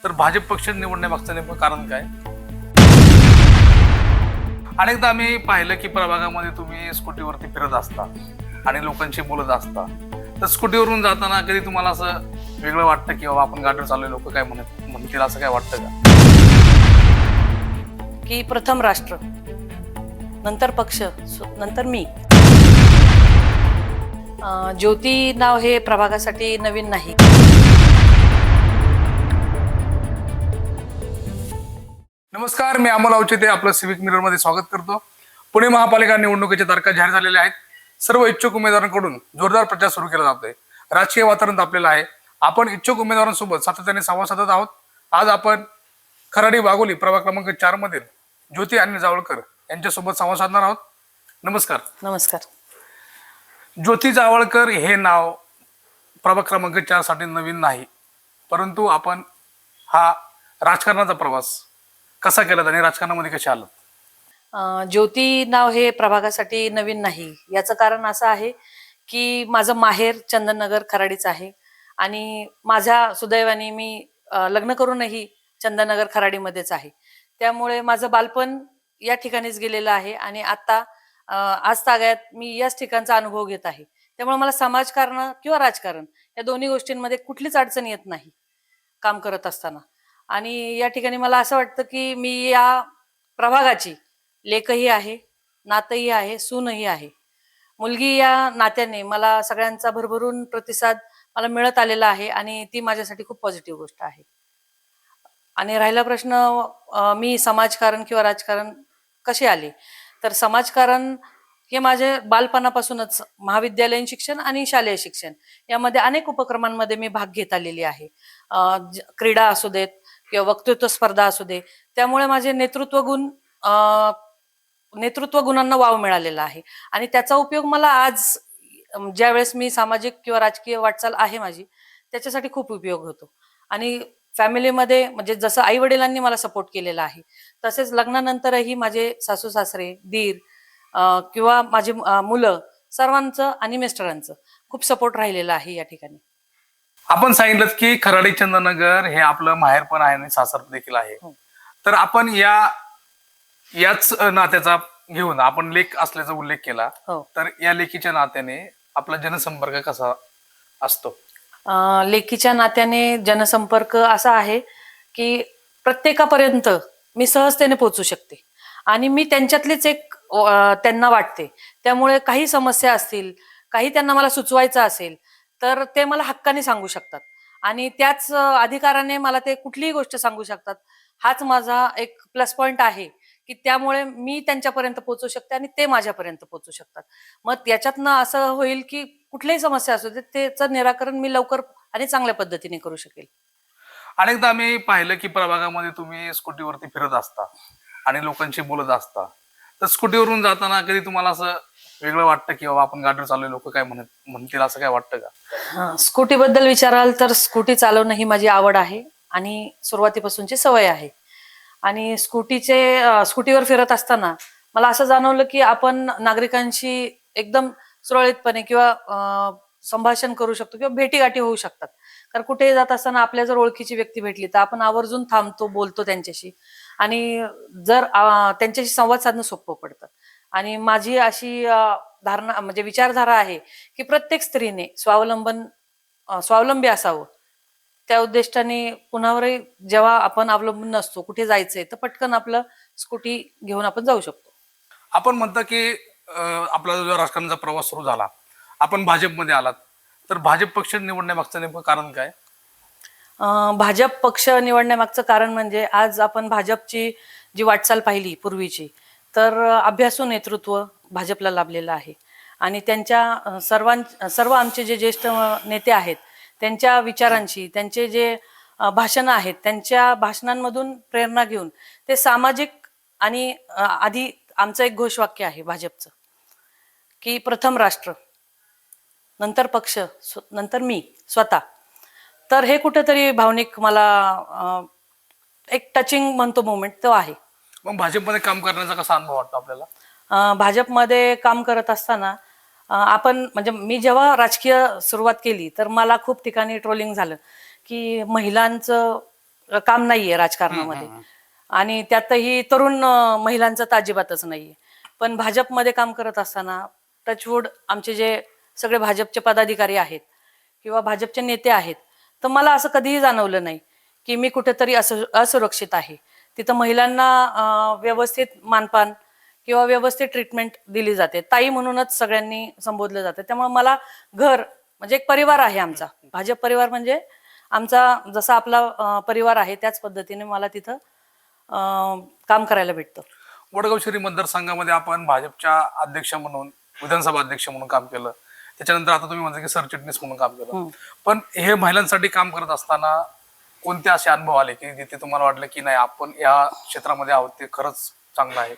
तर भाजप पक्ष निवडण्यामागचं नेमकं कारण काय? अनेकदा आम्ही पाहिलं की प्रभागामध्ये तुम्ही स्कूटीवरती फिरत असता आणि लोकांशी बोलत असता. तर स्कूटीवरून जाताना कधी तुम्हाला असं वेगळं वाटतं की बाबा आपण गाडीवर चाललोय, लोक काय म्हणतील असं काय वाटतं का? की प्रथम राष्ट्र, नंतर पक्ष, नंतर मी. ज्योती नाव हे प्रभागासाठी नवीन नाही. नमस्कार, मी अमोल अवचिते आपलं सिविक मिरर मध्ये स्वागत करतो. पुणे महापालिका निवडणुकीच्या तारखा जाहीर झालेल्या आहेत. सर्व इच्छुक उमेदवारांकडून जोरदार प्रचार सुरू केला जातोय. राजकीय वातावरण तापलेलं आहे. आपण इच्छुक उमेदवारांसोबत सातत्याने संवाद साधत आहोत. आज आपण खराडी वाघोली प्रभाग क्रमांक 4 मधील ज्योती आणि जावळकर यांच्यासोबत संवाद साधणार आहोत. नमस्कार. नमस्कार. ज्योती जावळकर हे नाव प्रभाग क्रमांक 4 साठी नवीन नाही, परंतु आपण हा राजकारणाचा प्रवास कसा केलात आणि राजकारणामध्ये कसे आलात? ज्योती नाव हे प्रभागासाठी नवीन नाही. याचं कारण असं आहे की माझं माहेर चंदननगर खराडीच आहे आणि माझ्या सुदैवाने मी लग्न करूनही चंदननगर खराडीमध्येच आहे. त्यामुळे माझं बालपण या ठिकाणीच गेलेलं आहे आणि आता आज तागायत मी याच ठिकाणचा अनुभव घेत आहे. त्यामुळे मला समाजकारण किंवा राजकारण या दोन्ही गोष्टींमध्ये कुठलीच अडचण येत नाही काम करत असताना. आणि या ठिकाणी मला असं वाटतं की मी या प्रभागाची लेकही आहे, नातही आहे, सूनही आहे. मुलगी या नात्याने मला सगळ्यांचा भरभरून प्रतिसाद मला मिळत आलेला आहे आणि ती माझ्यासाठी खूप पॉझिटिव्ह गोष्ट आहे. आणि राहिला प्रश्न मी समाजकारण किंवा राजकारण कसे आले, तर समाजकारण हे माझे बालपणापासूनच महाविद्यालयीन शिक्षण आणि शालेय शिक्षण यामध्ये अनेक उपक्रमांमध्ये मी भाग घेत आलेली आहे. क्रीडा असू देत किंवा वक्तृत्व स्पर्धा असू दे, त्यामुळे माझे नेतृत्व गुणांना वाव मिळालेला आहे आणि त्याचा उपयोग मला आज ज्यावेळेस मी सामाजिक किंवा राजकीय वाटचाल आहे माझी त्याच्यासाठी खूप उपयोग होतो. आणि फॅमिलीमध्ये म्हणजे जसं आई वडिलांनी मला सपोर्ट केलेला आहे तसेच लग्नानंतरही माझे सासू सासरे, दीर किंवा माझी मुलं सर्वांचं आणि मिस्टरांचं खूप सपोर्ट राहिलेला आहे या ठिकाणी. आपण सांगितलं की खराडी चंदननगर हे आपलं माहेर पण आहे आणि सासर देखील आहे. तर आपण याच नात्याचा घेऊन आपण लेक असल्याचा उल्लेख केला. तर या लेकीच्या नात्याने आपला जनसंपर्क कसा असतो? लेकीच्या नात्याने जनसंपर्क असा आहे की प्रत्येकापर्यंत मी सहजतेने पोहोचू शकते आणि मी त्यांच्यातलीच एक त्यांना वाटते. त्यामुळे काही समस्या असतील, काही त्यांना मला सुचवायचं असेल तर ते मला हक्काने सांगू शकतात आणि त्याच अधिकाराने मला ते कुठलीही गोष्ट सांगू शकतात. हाच माझा एक प्लस पॉइंट आहे की त्यामुळे मी त्यांच्यापर्यंत पोहोचू शकते आणि ते माझ्यापर्यंत पोहोचू शकतात. मग याच्यातनं असं होईल की कुठलीही समस्या असू दे त्याचं निराकरण मी लवकर आणि चांगल्या पद्धतीने करू शकेल. अनेकदा आम्ही पाहिलं की प्रभागामध्ये तुम्ही स्कूटीवरती फिरत असता आणि लोकांशी बोलत असता. तर स्कूटीवरून जाताना कधी तुम्हाला असं वेगळं वाटतं की बाबा आपण गाडीवर चाललोय, लोक काय म्हणतील असं काय वाटतं का? स्कूटी बद्दल विचाराल तर स्कूटी चालवणं ही माझी आवड आहे आणि सुरुवातीपासूनची सवय आहे. आणि स्कूटीवर फिरत असताना मला असं जाणवलं की आपण नागरिकांशी एकदम सुरळीतपणे किंवा संभाषण करू शकतो किंवा भेटीगाठी होऊ शकतात. कारण कुठेही जात असताना आपल्या जर ओळखीची व्यक्ती भेटली तर आपण आवर्जून थांबतो, बोलतो त्यांच्याशी आणि जर त्यांच्याशी संवाद साधणं सोपं पडतं. आणि माझी अशी धारणा म्हणजे विचारधारा आहे की प्रत्येक स्त्रीने स्वावलंबी असावं. त्या उद्दिष्टाने कुणावरही जेव्हा आपण अवलंबून नसतो, कुठे जायचंय तर पटकन आपलं स्कूटी घेऊन आपण जाऊ शकतो. आपण म्हणता की आपला जो राजकारणाचा प्रवास सुरू झाला, आपण भाजपमध्ये आलात, तर भाजप पक्ष निवडण्यामागचं नेमकं कारण काय? भाजप पक्ष निवडण्यामागचं कारण म्हणजे आज आपण भाजपची जी वाटचाल पाहिली पूर्वीची, तर अभ्यासू नेतृत्व भाजपला लाभलेलं आहे आणि त्यांच्या सर्व आमचे जे ज्येष्ठ नेते आहेत त्यांच्या विचारांशी, त्यांचे जे भाषणं आहेत त्यांच्या भाषणांमधून प्रेरणा घेऊन ते सामाजिक आणि आधी आमचं एक घोषवाक्य आहे भाजपचं की प्रथम राष्ट्र, नंतर पक्ष, नंतर मी स्वतः. तर हे कुठेतरी भावनिक मला एक टचिंग म्हणतो मोमेंट तो आहे. मग भाजपमध्ये काम करण्याचा कसा अनुभव वाटतो आपल्याला? भाजपमध्ये काम करत असताना आपण म्हणजे मी जेव्हा राजकीय सुरुवात केली तर मला खूप ठिकाणी ट्रोलिंग झालं की महिलांचं काम नाहीये राजकारणामध्ये. आणि त्यातही तरुण महिलांचं तर अजिबातच नाहीये. पण भाजपमध्ये काम करत असताना टचवूड आमचे जे सगळे भाजपचे पदाधिकारी आहेत किंवा भाजपचे नेते आहेत, तर मला असं कधीही जाणवलं नाही की मी कुठेतरी असुरक्षित आहे. तिथं महिलांना व्यवस्थित मानपान किंवा व्यवस्थित ट्रीटमेंट दिली जाते. ताई म्हणूनच सगळ्यांनी संबोधलं जातं. त्यामुळे मला घर म्हणजे एक परिवार आहे आमचा. भाजप परिवार म्हणजे आमचा जसा आपला परिवार आहे त्याच पद्धतीने मला तिथं काम करायला भेटतं. वडगाव शहरी मतदारसंघामध्ये आपण भाजपच्या अध्यक्ष म्हणून, विधानसभा अध्यक्ष म्हणून काम केलं. त्याच्यानंतर आता तुम्ही म्हणता की सरचिटणीस म्हणून काम केलं. पण हे महिलांसाठी काम करत असताना कोणते असे अनुभव आले की जिथे तुम्हाला वाटलं की नाही, आपण या क्षेत्रामध्ये आहोत ते खरंच चांगलं आहे?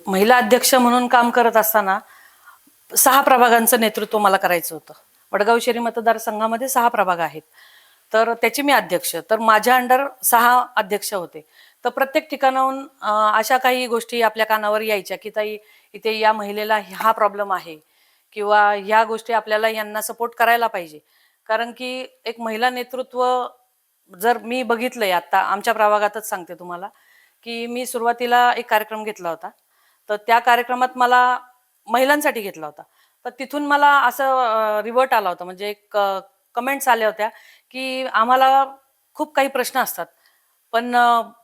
महिला अध्यक्ष म्हणून काम करत असताना 6 प्रभागांचं नेतृत्व मला करायचं होतं. वडगाव शहरी मतदारसंघामध्ये 6 प्रभाग आहेत, तर त्याची मी अध्यक्ष. तर माझ्या अंडर 6 अध्यक्ष होते. तर प्रत्येक ठिकाणाहून अशा काही गोष्टी आपल्या कानावर यायच्या की ताई, इथे या महिलेला हा प्रॉब्लेम आहे किंवा ह्या गोष्टी आपल्याला यांना सपोर्ट करायला पाहिजे. कारण की एक महिला नेतृत्व जर मी बघितलंय आता आमच्या प्रभागातच सांगते तुम्हाला, की मी सुरुवातीला एक कार्यक्रम घेतला होता. तर त्या कार्यक्रमात मला महिलांसाठी घेतला होता. तर तिथून मला असं रिव्हर्ट आला होता, म्हणजे एक कमेंट्स आल्या होत्या की आम्हाला खूप काही प्रश्न असतात, पण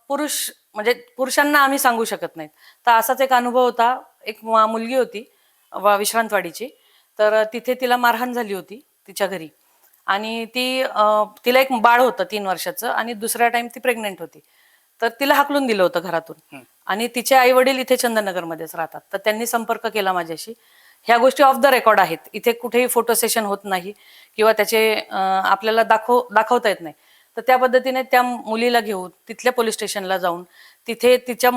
पुरुष म्हणजे पुरुषांना आम्ही सांगू शकत नाहीत. तर असाच एक अनुभव होता. एक मुलगी होती विश्रांतवाडीची. तर तिथे तिला मारहाण झाली होती तिच्या घरी. आणि तिला एक बाळ होतं 3 वर्षाचं आणि दुसऱ्या टाइम ती प्रेग्नेंट होती. तर तिला हाकलून दिलं होतं घरातून. आणि तिचे आई वडील इथे चंदननगरमध्येच राहतात. तर त्यांनी संपर्क केला माझ्याशी. ह्या गोष्टी ऑफ द रेकॉर्ड आहेत. इथे कुठेही फोटो सेशन होत नाही किंवा त्याचे आपल्याला दाखवता येत नाही. तर त्या पद्धतीने त्या मुलीला घेऊन तिथल्या पोलीस स्टेशनला जाऊन तिथे तिच्या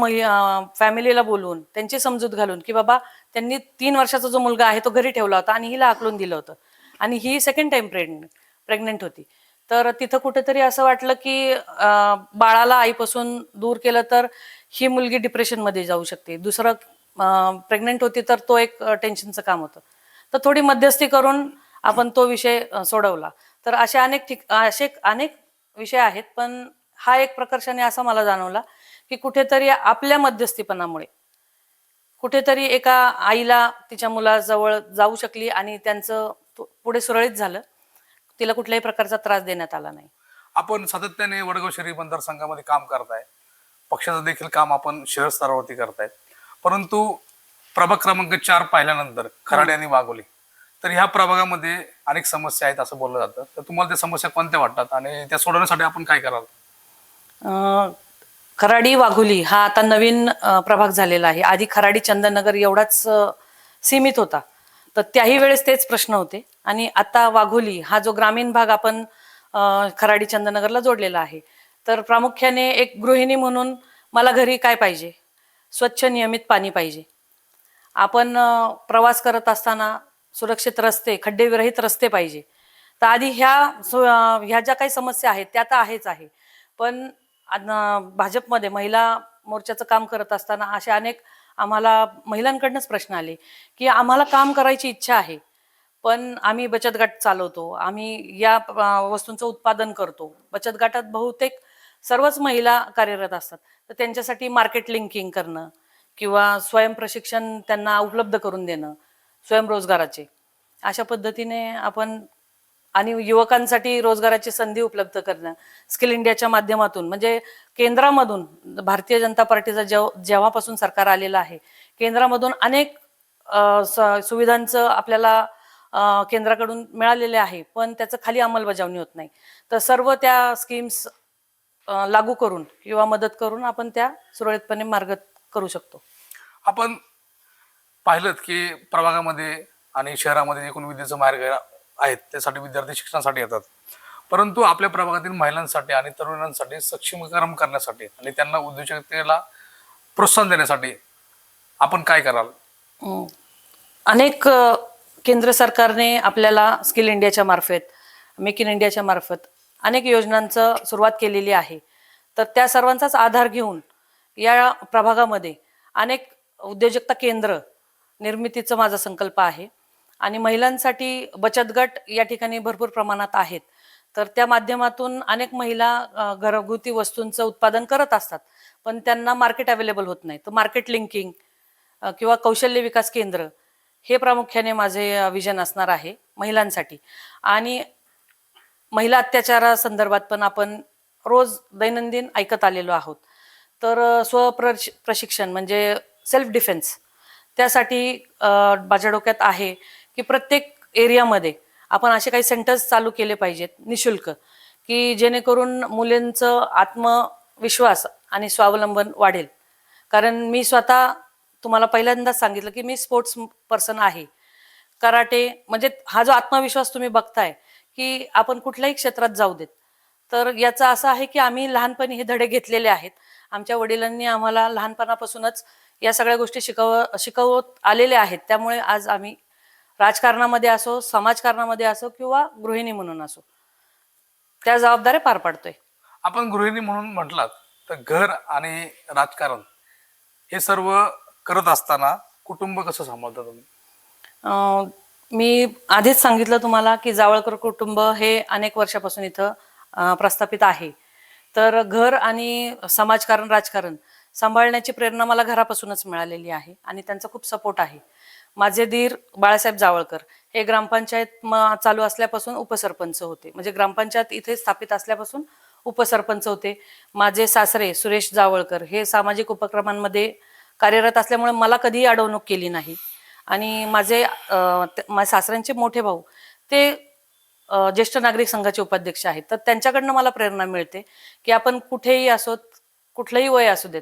फॅमिलीला बोलवून त्यांची समजूत घालून की बाबा त्यांनी 3 वर्षाचा जो मुलगा आहे तो घरी ठेवला होता आणि हिला हाकलून दिलं होतं आणि ही सेकंड टाइम प्रेग्नेंट होती. तर तिथं कुठेतरी असं वाटलं की बाळाला आईपासून दूर केलं तर ही मुलगी डिप्रेशनमध्ये जाऊ शकते. दुसरं प्रेग्नेंट होती तर तो एक टेन्शनचं काम होतं. तर थोडी मध्यस्थी करून आपण तो विषय सोडवला. तर असे अनेक विषय आहेत, पण हा एक प्रकर्षाने असा मला जाणवला की कुठेतरी आपल्या मध्यस्थीपणामुळे कुठेतरी एका आईला तिच्या मुलाजवळ जाऊ शकली आणि त्यांचं पुढे सुरळीत झालं. तिला कुठल्याही प्रकारचा त्रास देण्यात आला नाही. आपण सातत्याने वडगाव शहरी मतदारसंघामध्ये काम करताय. पक्षाचं देखील काम आपण शहर स्तरावरती करतायत. परंतु प्रभाग क्रमांक 4 पाहिल्यानंतर खराडे आणि वाघोली, तर ह्या प्रभागामध्ये अनेक समस्या आहेत असं बोललं जातं. तर तुम्हाला त्या समस्या कोणत्या वाटतात आणि त्या सोडवण्यासाठी आपण काय कराल? खराडी वाघोली हा आता नवीन प्रभाग झालेला आहे. आधी खराडी चंदननगर एवढाच सीमित होता. तर त्याही वेळेस तेच प्रश्न होते. आणि आता वाघोली हा जो ग्रामीण भाग आपण खराडी चंदननगरला जोडलेला आहे. तर प्रामुख्याने एक गृहिणी म्हणून मला घरी काय पाहिजे? स्वच्छ नियमित पाणी पाहिजे. आपण प्रवास करत असताना सुरक्षित रस्ते, खड्डेविरहित रस्ते पाहिजे. तर आधी ह्या ज्या काही समस्या आहेत त्या तर आहेच आहे. पण भाजपमध्ये महिला मोर्चाचं काम करत असताना असे अनेक आम्हाला महिलांकडनंच प्रश्न आले की आम्हाला काम करायची इच्छा आहे, पण आम्ही बचत गट चालवतो, आम्ही या वस्तूंचं उत्पादन करतो. बचत गटात बहुतेक सर्वच महिला कार्यरत असतात. तर त्यांच्यासाठी मार्केट लिंकिंग करणं किंवा स्वयंप्रशिक्षण त्यांना उपलब्ध करून देणं, स्वयंरोजगाराचे अशा पद्धतीने आपण आणि युवकांसाठी रोजगाराची संधी उपलब्ध करणं, स्किल इंडियाच्या माध्यमातून. म्हणजे केंद्रामधून भारतीय जनता पार्टीचा जेव्हापासून सरकार आलेलं आहे, केंद्रामधून अनेक सुविधांचं आपल्याला केंद्राकडून मिळालेले आहे, पण त्याचं खाली अंमलबजावणी होत नाही. तर सर्व त्या स्कीम्स लागू करून किंवा मदत करून आपण त्या सुरळीतपणे मार्ग करू शकतो. आपण पाहिलं की प्रभागामध्ये आणि शहरामध्ये एकूण विद्येचं मार्ग आहेत, त्यासाठी विद्यार्थी शिक्षणासाठी येतात. परंतु आपल्या प्रभागातील महिलांसाठी आणि तरुणांसाठी सक्षमीकरण करण्यासाठी आणि त्यांना उद्योजकतेला प्रोत्साहन देण्यासाठी आपण काय कराल? अनेक केंद्र सरकारने आपल्याला स्किल इंडियाच्या मार्फत, मेक इन इंडियाच्या मार्फत अनेक योजनांचं सुरुवात केलेली आहे. तर त्या सर्वांचाच आधार घेऊन या प्रभागामध्ये अनेक उद्योजकता केंद्र निर्मितीचा माझा संकल्प आहे. आणि महिलांसाठी बचत गट या ठिकाणी भरपूर प्रमाणात आहेत. तर त्या माध्यमातून अनेक महिला घरगुती वस्तूंचं उत्पादन करत असतात, पण त्यांना मार्केट अवेलेबल होत नाही. तर मार्केट लिंकिंग किंवा कौशल्य विकास केंद्र हे प्रामुख्याने माझे विजन असणार आहे महिलांसाठी. आणि महिला अत्याचारासंदर्भात पण आपण रोज दैनंदिन ऐकत आलेलो आहोत. तर प्रशिक्षण म्हणजे सेल्फ डिफेन्स त्यासाठी माझ्या डोक्यात आहे की प्रत्येक एरियामध्ये आपण असे काही सेंटर्स चालू केले पाहिजेत निशुल्क, की जेणेकरून मुलींचं आत्मविश्वास आणि स्वावलंबन वाढेल. कारण मी स्वतः तुम्हाला पहिल्यांदाच सांगितलं की मी स्पोर्ट्स पर्सन आहे. कराटे म्हणजे हा जो आत्मविश्वास तुम्ही बघताय की आपण कुठल्याही क्षेत्रात जाऊ देत, तर याचा असं आहे की आम्ही लहानपणी हे धडे घेतलेले आहेत. आमच्या वडिलांनी आम्हाला लहानपणापासूनच या सगळ्या गोष्टी शिकवत आलेल्या आहेत. त्यामुळे आज आम्ही राजकारणामध्ये असो, समाजकारणामध्ये असो किंवा गृहिणी म्हणून असो, त्या जबाबदाऱ्या पार पाडतोय. आपण गृहिणी म्हणून म्हटलात, तर घर आणि राजकारण हे सर्व करत असताना कुटुंब कसं सांभाळता तुम्ही? मी आधीच सांगितलं तुम्हाला की जावळकर कुटुंब हे अनेक वर्षापासून इथं प्रस्थापित आहे. तर घर आणि समाजकारण, राजकारण सांभाळण्याची प्रेरणा मला घरापासूनच मिळालेली आहे आणि त्यांचा खूप सपोर्ट आहे. माझे दीर बाळासाहेब जावळकर हे ग्रामपंचायत चालू असल्यापासून उपसरपंच होते, म्हणजे ग्रामपंचायत इथे स्थापित असल्यापासून उपसरपंच होते. माझे सासरे सुरेश जावळकर हे सामाजिक उपक्रमांमध्ये कार्यरत असल्यामुळे मला कधीही अडवणूक केली नाही. आणि माझ्या सासऱ्यांचे मोठे भाऊ ते ज्येष्ठ नागरिक संघाचे उपाध्यक्ष आहेत. तर त्यांच्याकडनं मला प्रेरणा मिळते की आपण कुठेही असोत, कुठलंही वय असू देत,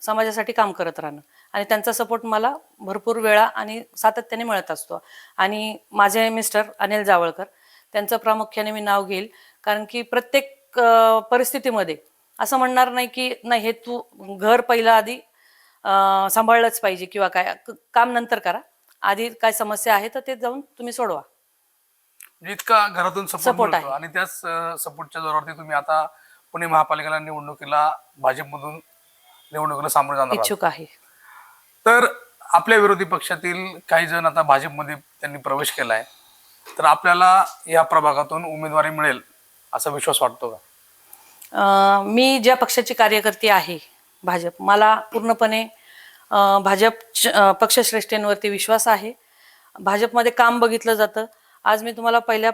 समाजासाठी काम करत राहणं. आणि त्यांचा सपोर्ट मला भरपूर वेळा आणि सातत्याने मिळत असतो. आणि माझे मिस्टर अनिल जावळकर, त्यांचं प्रामुख्याने मी नाव घेईल, कारण की प्रत्येक परिस्थितीमध्ये असं म्हणणार नाही की नाही हे तू घर पहिलं आधी सांभाळलंच पाहिजे किंवा काय, काम नंतर करा, आधी काय समस्या आहे तर ते जाऊन तुम्ही सोडवा. इतका घरातून सपोर्ट Support मिळतो आहे. आणि त्याच सपोर्टच्या जोरावरती तुम्ही आता पुणे महापालिकेला निवडणुकीला भाजपमधून निवडणुकीला सामोरे जाणार आहात. इच्छुक आहे. तर आपल्या विरोधी पक्षातील काही जण आता भाजपमध्ये त्यांनी प्रवेश केलाय, तर आपल्याला या प्रभागातून उमेदवारी मिळेल असा विश्वास वाटतो का? मी ज्या पक्षाची कार्यकर्ती आहे भाजप, मला पूर्णपणे भाजप पक्षश्रेष्ठींवरती विश्वास आहे. भाजपमध्ये काम बघितलं जातं. आज मी तुम्हाला पहिल्या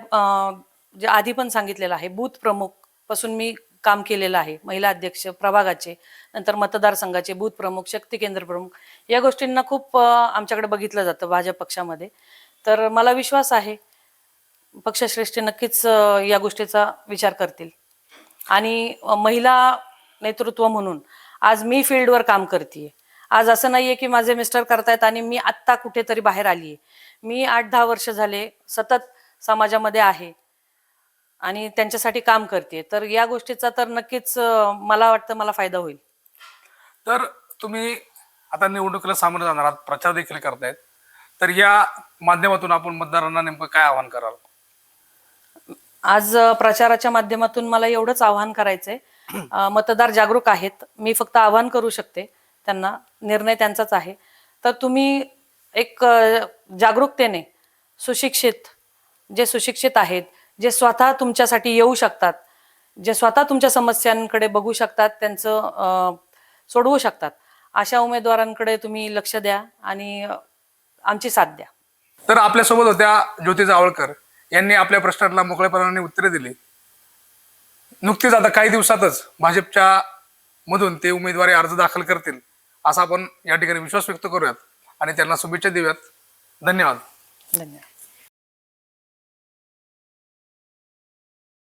जे आधी पण सांगितलेलं आहे, बूथ प्रमुख पासून मी काम केलेलं आहे. महिला अध्यक्ष प्रभागाचे, नंतर मतदारसंघाचे बूथ प्रमुख, शक्ती केंद्र प्रमुख, या गोष्टींना खूप आमच्याकडे बघितलं जातं भाजप पक्षामध्ये. तर मला विश्वास आहे पक्षश्रेष्ठी नक्कीच या गोष्टीचा विचार करतील. आणि महिला नेतृत्व म्हणून आज मी फील्डवर काम करते. आज असं नाहीये की माझे मिस्टर करतायत आणि मी आत्ता कुठेतरी बाहेर आलीये. मी 8-10 वर्ष झाले सतत समाजामध्ये आहे आणि त्यांच्यासाठी काम करते. तर या गोष्टीचा तर नक्कीच मला वाटतं मला फायदा होईल. तर तुम्ही आता निवडणुकीला सामोरे जाणार आहात, प्रचार देखील करतायत, तर या माध्यमातून आपण मतदारांना नेमकं काय आवाहन कराल? आज प्रचाराच्या माध्यमातून मला एवढंच आवाहन करायचंय, मतदार जागरूक आहेत, मी फक्त आवाहन करू शकते त्यांना, निर्णय त्यांचाच आहे. तर तुम्ही एक जागरूकतेने जे सुशिक्षित आहेत, जे स्वतः तुमच्यासाठी येऊ शकतात, जे स्वतः तुमच्या समस्यांकडे बघू शकतात, त्यांचं सोडवू शकतात, अशा उमेदवारांकडे तुम्ही लक्ष द्या आणि आमची साथ द्या. तर आपल्यासोबत होत्या ज्योती जावळकर यांनी आपल्या प्रश्नांना मोकळेपणाने उत्तरे दिली. नुकतीच आता काही दिवसातच भाजपच्या मधून ते उमेदवारी अर्ज दाखल करतील असा आपण या ठिकाणी विश्वास व्यक्त करूयात आणि त्यांना शुभेच्छा देऊयात. धन्यवाद. धन्यवाद.